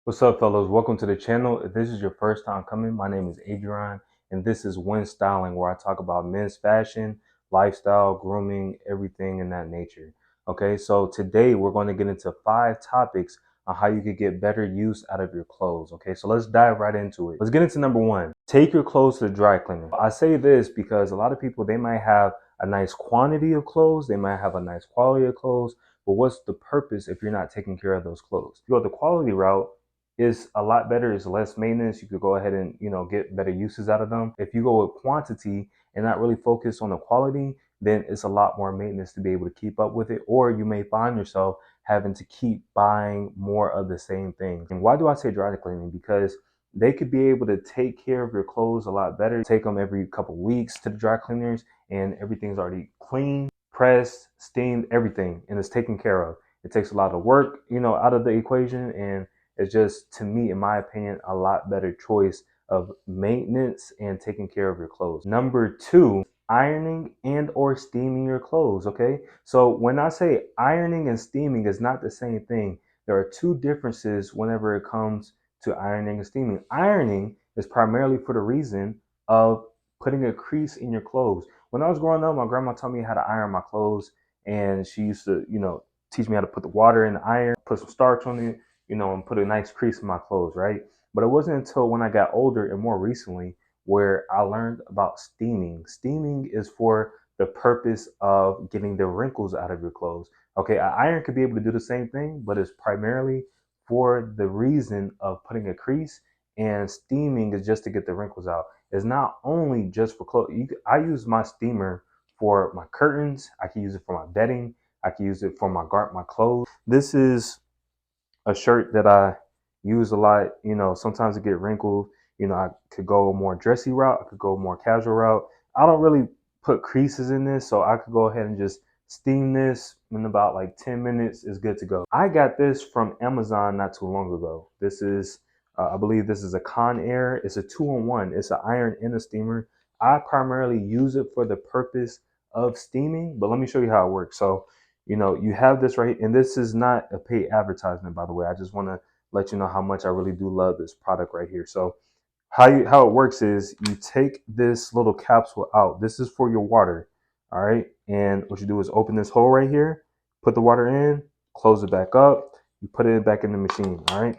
What's up, fellas? Welcome to the channel. If this is your first time coming, my name is Adrian, and this is When Styling, where I talk about men's fashion, lifestyle, grooming, everything in that nature. Okay, so today we're going to get into 5 topics on how you could get better use out of your clothes. Okay, so let's dive right into it. Let's get into number one. Take your clothes to the dry cleaner. I say this because a lot of people, they might have a nice quantity of clothes, they might have a nice quality of clothes, but what's the purpose if you're not taking care of those clothes? If you go the quality route, is a lot better. It's less maintenance. You could go ahead and get better uses out of them. If you go with quantity and not really focus on the quality, then it's a lot more maintenance to be able to keep up with it. Or you may find yourself having to keep buying more of the same things. And why do I say dry cleaning? Because they could be able to take care of your clothes a lot better. Take them every couple weeks to the dry cleaners and everything's already clean, pressed, steamed, everything, and it's taken care of. It takes a lot of work, out of the equation, and it's just, to me, in my opinion, a lot better choice of maintenance and taking care of your clothes. Number two, ironing and or steaming your clothes. Okay, so when I say ironing and steaming is not the same thing. There are two differences whenever it comes to ironing and steaming. Ironing is primarily for the reason of putting a crease in your clothes. When I was growing up, my grandma taught me how to iron my clothes, and she used to teach me how to put the water in the iron, put some starch on it, and put a nice crease in my clothes, right? But it wasn't until when I got older and more recently where I learned about steaming. Steaming is for the purpose of getting the wrinkles out of your clothes. Okay, an iron could be able to do the same thing, but it's primarily for the reason of putting a crease, and steaming is just to get the wrinkles out. It's not only just for clothes. I use my steamer for my curtains. I can use it for my bedding. I can use it for my clothes. This is a shirt that I use a lot. Sometimes it get wrinkled. I could go a more dressy route. I could go a more casual route. I don't really put creases in this, so I could go ahead and just steam this in about like 10 minutes is good to go. I got this from Amazon not too long ago. This is, I believe this is a Conair. It's a 2-in-1. It's an iron and a steamer. I primarily use it for the purpose of steaming, but let me show you how it works. So you have this right, and this is not a paid advertisement, by the way. I just want to let you know how much I really do love this product right here. So how it works is you take this little capsule out. This is for your water, all right? And what you do is open this hole right here, put the water in, close it back up, you put it back in the machine, all right?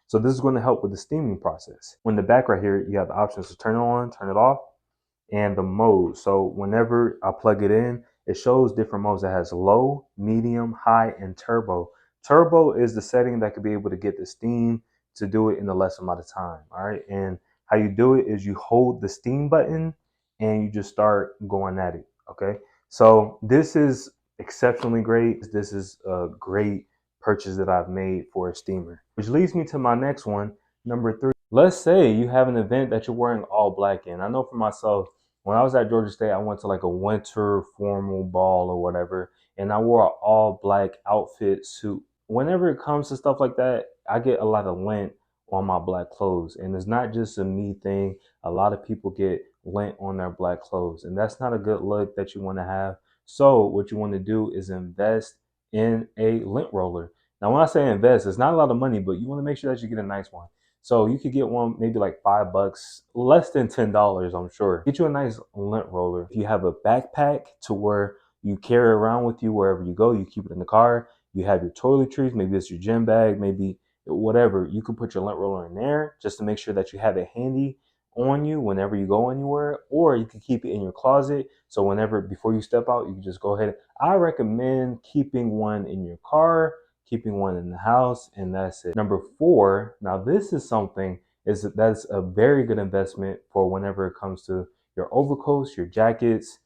So this is going to help with the steaming process. On the back right here, you have the options to turn it on, turn it off, and the mode. So whenever I plug it in, it shows different modes. It has low, medium, high, and turbo. Turbo is the setting that could be able to get the steam to do it in the less amount of time. All right. And how you do it is you hold the steam button and you just start going at it. Okay. So this is exceptionally great. This is a great purchase that I've made for a steamer, which leads me to my next one. Number three, let's say you have an event that you're wearing all black in. I know for myself, when I was at Georgia State, I went to like a winter formal ball or whatever, and I wore an all black outfit suit. Whenever it comes to stuff like that, I get a lot of lint on my black clothes. And it's not just a me thing. A lot of people get lint on their black clothes, and that's not a good look that you want to have. So what you want to do is invest in a lint roller. Now, when I say invest, it's not a lot of money, but you want to make sure that you get a nice one. So you could get one maybe like $5, less than $10, I'm sure. Get you a nice lint roller. If you have a backpack to where you carry around with you wherever you go, you keep it in the car. You have your toiletries, maybe it's your gym bag, maybe whatever. You can put your lint roller in there just to make sure that you have it handy on you whenever you go anywhere, or you can keep it in your closet. So whenever, before you step out, you can just go ahead. I recommend keeping one in your car, keeping one in the house, and that's it. Number four, now this is something that's a very good investment for whenever it comes to your overcoats, your jackets,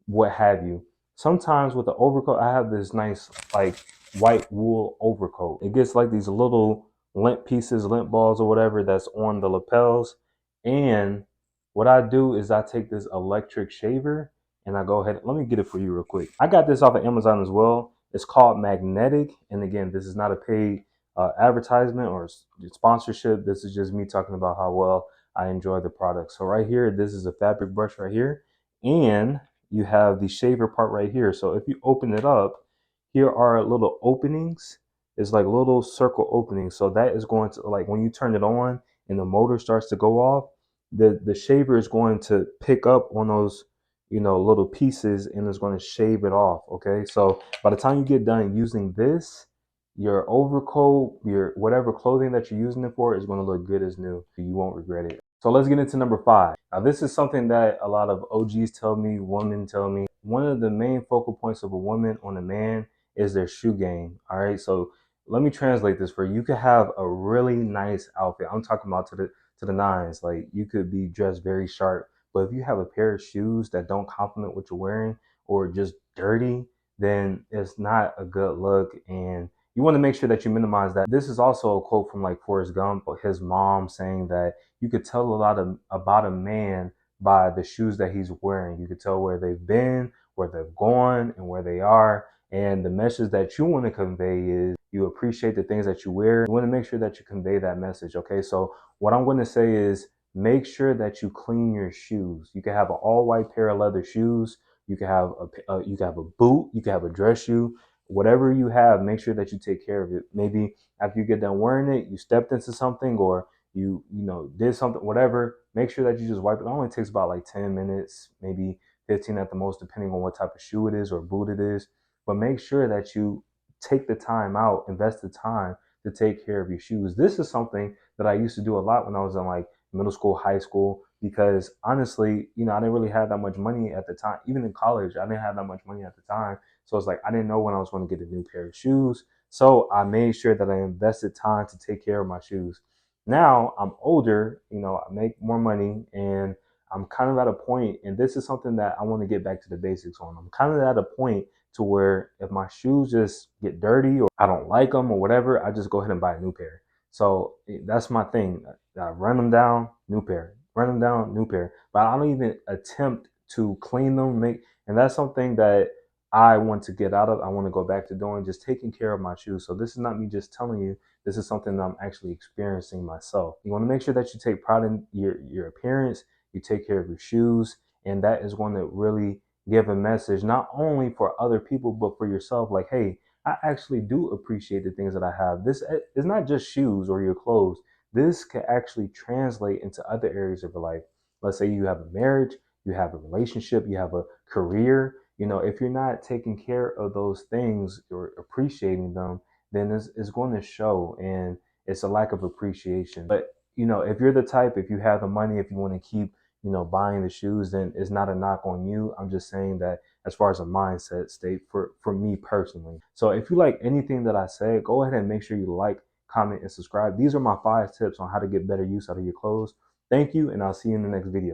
what have you. Sometimes with the overcoat, I have this nice like white wool overcoat. It gets like these little lint pieces, lint balls or whatever that's on the lapels. And what I do is I take this electric shaver and I go ahead. Let me get it for you real quick. I got this off of Amazon as well. It's called Magnetic. And again, this is not a paid advertisement or sponsorship. This is just me talking about how well I enjoy the product. So right here, this is a fabric brush right here. And you have the shaver part right here. So if you open it up, here are little openings is like little circle openings. So that is going to, like, when you turn it on and the motor starts to go off, the shaver is going to pick up on those, little pieces, and it's going to shave it off. Okay. So by the time you get done using this, your overcoat, your whatever clothing that you're using it for is going to look good as new. You won't regret it. So let's get into number 5. Now, this is something that a lot of OGs tell me, women tell me. One of the main focal points of a woman on a man is their shoe game. All right. So let me translate this for you. You could have a really nice outfit. I'm talking about to the nines. Like, you could be dressed very sharp, but if you have a pair of shoes that don't complement what you're wearing, or just dirty, then it's not a good look. And you want to make sure that you minimize that. This is also a quote from like Forrest Gump, his mom, saying that you could tell a lot about a man by the shoes that he's wearing. You could tell where they've been, where they've gone, and where they are. And the message that you want to convey is you appreciate the things that you wear. You want to make sure that you convey that message. Okay. So what I'm going to say is, make sure that you clean your shoes. You can have an all white pair of leather shoes. You can have a boot. You can have a dress shoe. Whatever you have, make sure that you take care of it. Maybe after you get done wearing it, you stepped into something, or you did something, whatever. Make sure that you just wipe it. It only takes about like 10 minutes, maybe 15 at the most, depending on what type of shoe it is or boot it is. But make sure that you take the time out, invest the time to take care of your shoes. This is something that I used to do a lot when I was in like middle school, high school, because honestly, I didn't really have that much money at the time. Even in college, I didn't have that much money at the time. So it's like I didn't know when I was going to get a new pair of shoes. So I made sure that I invested time to take care of my shoes. Now I'm older, I make more money, and I'm kind of at a point, and this is something that I want to get back to the basics on. I'm kind of at a point to where if my shoes just get dirty or I don't like them or whatever, I just go ahead and buy a new pair. So that's my thing. I run them down, new pair. Run them down, new pair. But I don't even attempt to clean them, and that's something that I want to get out of. I want to go back to doing, just taking care of my shoes. So this is not me just telling you. This is something that I'm actually experiencing myself. You want to make sure that you take pride in your appearance. You take care of your shoes, and that is going to really give a message not only for other people but for yourself. Like, hey, I actually do appreciate the things that I have. This is not just shoes or your clothes. This can actually translate into other areas of your life. Let's say you have a marriage, you have a relationship, you have a career. If you're not taking care of those things or appreciating them, then it's going to show, and it's a lack of appreciation. But if you're the type, if you have the money, if you want to keep buying the shoes, then it's not a knock on you. I'm just saying that as far as a mindset state for me personally. So if you like anything that I say, go ahead and make sure you like, comment, and subscribe. These are my 5 tips on how to get better use out of your clothes. Thank you, and I'll see you in the next video.